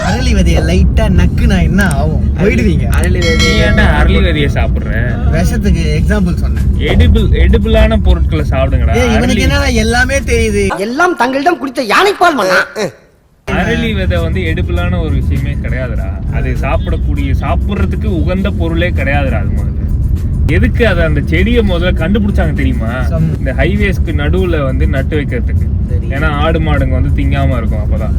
அரளி விதைய லைட்டா நக்குனா என்ன ஆகும்? போயிடுவீங்க. அரளி விதைய சாப்பிடுறேன் விஷத்துக்கு எக்ஸாம்பிள் சொன்னேன். எடிபிளான பொருட்களை சாப்பிடுங்கடா. இவனுக்கு என்ன எல்லாமே தெரியுது. எல்லாம் தங்களிடம் குடித்த யானைப்பால் மண்ணா. அரளி விதை வந்து எடிபிளான ஒரு விஷயமே கிடையாதுடா. அது சாப்பிடுறதுக்கு உகந்த பொருளே கிடையாதுடா. அது முதல்ல எதுக்கு அதை அந்த செடியை முதல்ல கண்டுபிடிச்சாங்க தெரியுமா? இந்த ஹைவேஸ்க்கு நடுவுல வந்து நட்டு வைக்கிறதுக்கு. ஏன்னா ஆடு மாடுங்க வந்து திங்காம இருக்கும். அப்பதான்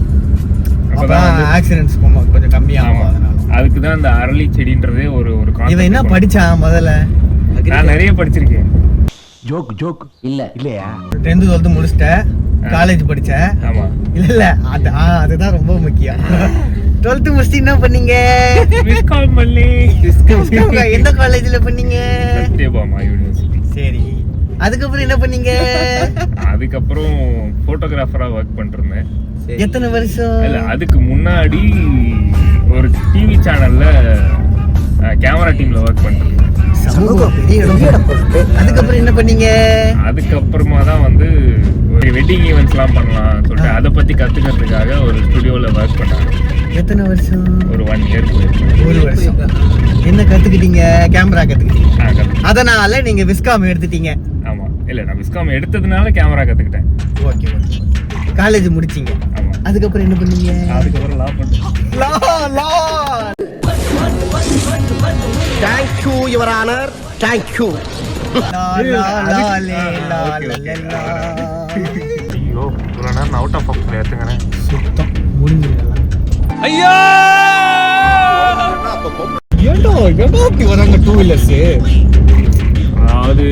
ஆக்சிடென்ட்ஸ் கொஞ்சம் கம்மியாகும். அதுக்குதான் இந்த அரளி செடின்றதே ஒரு இவன் என்ன படிச்சான் முதல்ல? நான் நிறைய படிச்சிருக்கேன். ஜோக் இல்லையா? 10th 12th முடிச்சிட்டேன். காலேஜ் படிச்ச? ஆமா. இல்ல அதுதான் ரொம்ப முக்கியம். 12th முடிச்சு என்ன பண்ணீங்க? எந்த காலேஜ்ல பண்ணீங்க? சத்யபாமா யூனிவர்சிட்டி. சரி, அதுக்கப்புறம் என்ன பண்ணீங்க? அதுக்கப்புறம் போட்டோகிராஃபரா ஒர்க் பண்ணிருந்தேன். எத்தனை வருஷம்? இல்ல, அதுக்கு முன்னாடி ஒரு டிவி சேனல்ல கேமரா டீம்ல ஒர்க் பண்ணிருந்தேன். அதுக்கப்புறம் என்ன பண்ணீங்க? அதுக்கப்புறமா தான் வந்து வெட்டிங் ஈவெண்ட்ஸ் எல்லாம் பண்ணலாம் சொல்லிட்டு அதை பத்தி கத்துக்கிறதுக்காக ஒரு ஸ்டுடியோல ஒர்க் பண்ணாங்க. எத்தனை வருஷம்? ஒரு 1 year. 1 வருஷம். என்ன கத்துக்கிட்டீங்க? கேமரா கத்துக்கிட்டீங்க. அதனால நீங்க விஸ்காம் எடுத்துட்டீங்க. ஆமா. இல்ல, நான் விஸ்காம் எடுத்ததுனால கேமரா கத்துக்கிட்டேன். ஓகே. காலேஜ் முடிச்சீங்க. ஆமா. அதுக்கப்புறம் என்ன பண்ணீங்க? அதுக்கப்புறம் லா பண்ணேன். லா. Thank you, Your Honor. Thank you. ஐயோ, இவ்வளவு நேரம் அவுட் ஆஃப் ஃபோக்கஸ்ல ஏத்துங்கனே. சுத்தம் முடிஞ்சிரலாம். ஐயோ! ஏண்டா இப்படி வராங்க 2 வீலர்ஸ்? அதாவது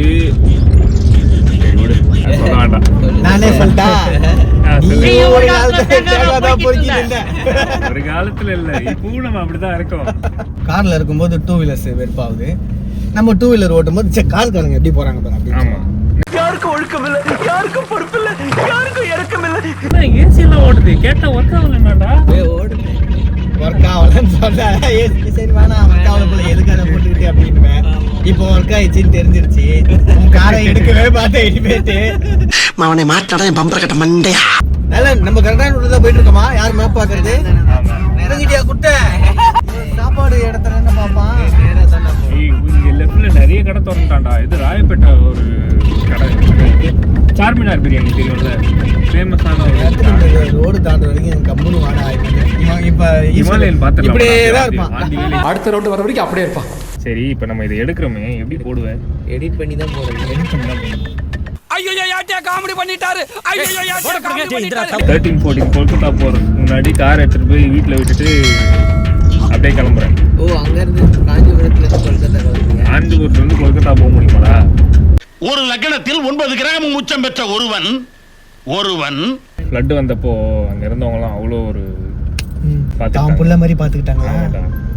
நானே சொல்லிட்டா. ஒரு காலத்துல இல்ல, இப்பவும் நம்ம அப்படிதான் இருக்கோம். கார்ல இருக்கும்போது 2 வீலர்ஸ் வெறுப்பாகுது. நம்ம 2 வீலர் ஓட்டும் போது காருக்காரங்க எப்படி போறாங்க பாரு. ஆமா. யாருக்கும் ஒழுக்கம் இல்ல, யாருக்கும் பொறுப்பு இல்ல, யாருக்கும் இறக்கம் இல்ல. ஏசி எல்லாம் ஓடுது. கேட்டா ஒர்க் ஆகலன்னாடா. ஓடுது. ஒர்க் ஆகலன்னு சொன்னா ஏசி சரி வேணாம், ஒர்க் ஆகல போல, எதுக்கு அதை போட்டுக்கிட்டு அப்படின்னு. இப்போ ஒர்க் ஆயிடுச்சுன்னு தெரிஞ்சிருச்சு. காரை எடுக்கவே பார்த்தேன் இனிமேட்டு. அவனை மாட்டாடா என் பம்பர கட்ட மண்டையா. நல்ல நம்ம கரெக்டான ரூட்ல தான் போயிட்டு இருக்கோமா? யார் மேப் பாக்குறது? இறங்கிட்டியா குட்டை? சாப்பாடு இடத்துல என்ன பாப்பான்? இங்க லெஃப்ட்ல நிறைய கடை திறந்துட்டான்டா. இது ராயப்பேட்டை ஒரு கடை. சார்மினார் பிரியாணி தெரியும்ல, ஃபேமஸான ஒரு ரோடு தாண்டுற வரைக்கும் எனக்கு கம்முன்னு வாடா. இப்ப ஹிமாலயன் பாத்துறலாம். இப்படியே தான் இருப்பான். அடுத்த ரவுண்ட் வர வரைக்கும் அப்படியே இருப்பான். சரி, இப்ப நம்ம இதை எடுக்கிறோமே, எப்படி போடுவேன்? எடிட் பண்ணி தான் போடுறேன். எடிட் பண்ணி தான் போடுறேன். ஐயோ யாட்டியா காமெடி பண்ணிட்டாரு. ஐயோ யாட்டியா காமெடி பண்ணிட்டாரு. 13-14 கொல்கத்தா போறதுக்கு முன்னாடி கார் எடுத்துட்டு போய் வீட்டுல விட்டுட்டு அப்படியே கிளம்புறேன். ஓ, அங்க இருந்து காஞ்சிபுரத்துல இருந்து கொல்கத்தா கிளம்புறீங்க? காஞ்சிபுரத்துல இருந்து கொல்கத்தா போக முடியுமாடா? ஒரு லக்னத்தில் 9 கிராம் உச்சம் பெற்ற ஒருவன் ஃப்ளட் வந்தப்போ அங்க இருந்தவங்க எல்லாம் அவ்வளோ ஒரு தான் புள்ள மாதிரி பாத்துக்கிட்டாங்களா?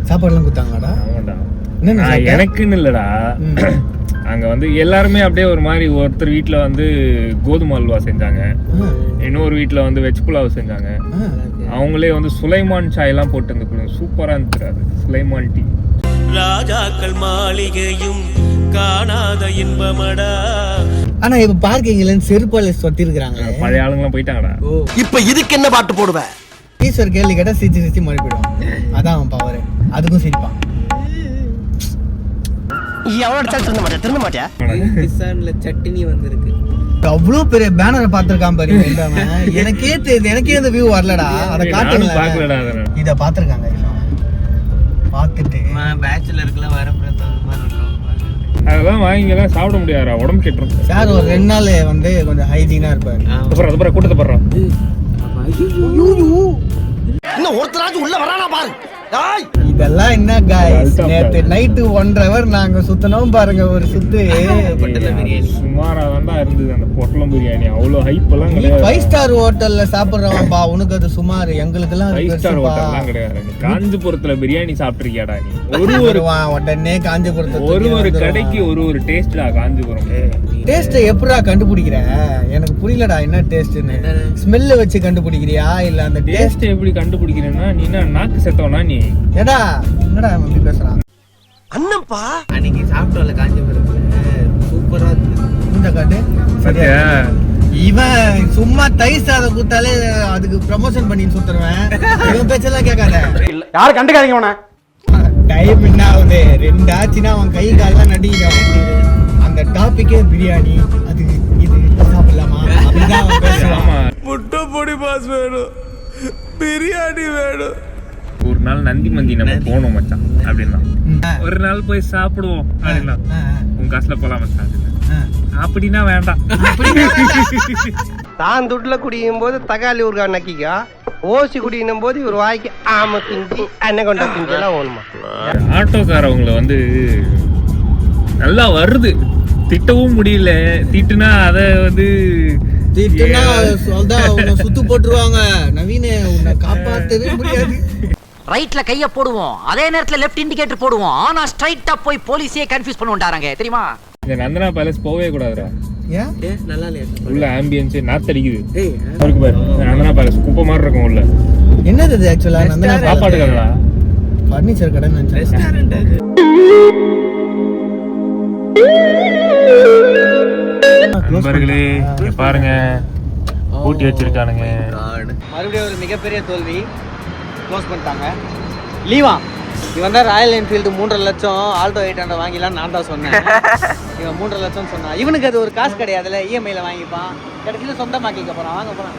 சாப்பாடு எல்லாம் கொடுத்தாங்களாடா? ஆமாடா. எனக்குன்னு இல்லடா, அங்க வந்து எல்லாருமே அப்படியே ஒரு மாதிரி. ஒருத்தர் வீட்டுல வந்து கோதுமை அல்வா செஞ்சாங்க, இன்னொரு வீட்டுல வந்து வெஜ் புலாவ் செஞ்சாங்க. அவங்களே வந்து சுலைமான் சாய் எல்லாம் போட்டு இருந்து சூப்பரா இருந்துச்சு. சுலைமான் டீ. ராஜாக்கள் மாளிகையும் காணாத இன்பமடா. ஆனா இப்ப பார்க்கிங்ல செருப்பால சொத்தி இருக்காங்க. பழைய ஆளுங்கெல்லாம் போயிட்டாங்கடா. இப்ப இதுக்கு என்ன பாட்டு போடுவ? ஈஸ்வர் கேள்வி கேட்டா சிரிச்சு மழை போயிடுவான். அதான் அவன் பவர். அதுக்கும் சிரிப்பான். திருந்த மாட்டியா? கிசான்ல சட்னி வந்திருக்கு. அவ்வளவு பெரிய பேனரை பாத்திருக்கான் பாரு. எனக்கே தெரியுது, எனக்கே இந்த வியூ வரலடா. அத காட்டுங்களா? இத பாத்திருக்காங்க. பாத்துட்டு பேச்சுலருக்குலாம் வரப்ப அதெல்லாம் வாங்கிலாம் சாப்பிட முடியாதா, உடம்பு கெட்டுரும். சார் ஒரு 2 நாள் வந்து கொஞ்சம் ஹைஜீனா இருப்பாரு. அப்புறம் கூட்டத்தை போடுறோம். இன்னும் ஒருத்தராச்சும் உள்ள வரானா பாரு. இதெல்லாம் என்ன गाइस, நேத்து நைட் 1 hour நாங்க சுத்தனோம் பாருங்க. ஒரு சுத்து பொட்டலம் பிரியாணி சுமாரா தான்டா இருந்தது. அந்த பொட்டலம் பிரியாணி அவ்வளோ ஹைப் எல்லாம் கிடையாது. 5 star ஹோட்டல்ல சாப்பிடுறவன் பா, உனக்கு அது சுமார். எங்களுக்கு எல்லாம் 5 star ஹோட்டல்லாம் கிடையாது. நீ காஞ்சிபுரத்துல பிரியாணி சாப்பிட்டிருக்கியாடா? நீ ஒரு உடனே காஞ்சிபுரத்துல ஒரு கடைக்கு ஒரு டேஸ்டா. காஞ்சிபுரம் டேஸ்ட் எப்படா கண்டுபிடிக்கிற? எனக்கு புரியலடா என்ன டேஸ்ட்னு. ஸ்மெல்ல வச்சு கண்டுபிடிக்கிறியா இல்ல அந்த டேஸ்ட் எப்படி கண்டுபிடிக்கிறேன்னா? நீ என்ன நாக்கு செத்தவனா நீ? ஏடா என்னடா இப்படி பேசுறான்? அண்ணப்பா அன்னைக்கு சாப்பிட்டோம்ல காஞ்சிபுரத்துல, சூப்பரா இருக்கு. மூஞ்ச காட்டு சரியா இவன் சும்மா தயிர் சாதம் கொடுத்தாலே அதுக்கு ப்ரமோஷன் பண்ணி சுத்துறவன் இவன் பேச்செல்லாம் கேட்காத யாரும் கண்டுக்காதீங்க அவனை டைம் என்ன ஆகுது 2 ஆச்சுன்னா அவன் கை காலெல்லாம் நடிக்கிறான் அந்த டாபிக்கே பிரியாணி அது இது சாப்பிடலாமா அப்படிதான் அவன் பேசுவான் ஆமா முட்டை பொடி பாஸ் வேணும் பிரியாணி வேணும் ஒரு நாள் நந்தி மந்தி நம்ம போனோம் மச்சான் அப்படின்னா ஒரு நாள் போய் சாப்பிடுவோம் அப்படின்னா உன் காசுல போலாம் மச்சான் அப்படின்னா வேண்டாம் தான் துட்டுல குடியும் போது தக்காளி ஊருக்கா நக்கிக்கா ஓசி குடியும் போது இவர் வாய்க்கு ஆம பிஞ்சி அண்ணன் கொண்ட பிஞ்செல்லாம் ஓணுமா ஆட்டோக்காரவங்களை வந்து நல்லா வருது திட்டவும் முடியல திட்டுனா அத வந்து திட்டுனா சொல்தான் உன்னை சுத்து போட்டுருவாங்க நவீன உன்னை காப்பாத்தவே முடியாது ரைட்ல கைய போடுவோம் அதே நேரத்துல லெஃப்ட் இண்டிகேட்டர் போடுவோம் ஆனா ஸ்ட்ரைட்டா போய் போலீஸே கன்ஃபியூஸ் பண்ணுவாங்க தெரியுமா இந்த நந்தனா பேலஸ் போவே கூடாதுடா ஏன் நல்லா இல்லையா உள்ள ஆம்பியன்ஸ் நாத்தடிக்குது அவருக்கு பாரு நந்தனா பேலஸ் குப்பை மாதிரி இருக்கும் உள்ள என்னது இது ஆக்சுவலா நந்தனா சாப்பாடு கடைடா ஃபர்னிச்சர் கடை நினைச்சேன் நண்பர்களே இங்க பாருங்க ஊட்டி வச்சிருக்கானுங்க மறுபடியும் ஒரு மிகப்பெரிய தோல்வி க்ளோஸ் பண்ணிட்டாங்க லீவா இவன் தான் ராயல் என்ஃபீல்டு 3.5 லட்சம் ஆல்டோ 800 வாங்கிலாம் நான் தான் சொன்னேன் இவன் 3.5 லட்சம் சொன்னான் இவனுக்கு அது ஒரு காசு கிடையாதுல இஎம்ஐல வாங்கிப்பான் கடைசியில் சொந்தமாக்கிக்க போறான் வாங்க போறான்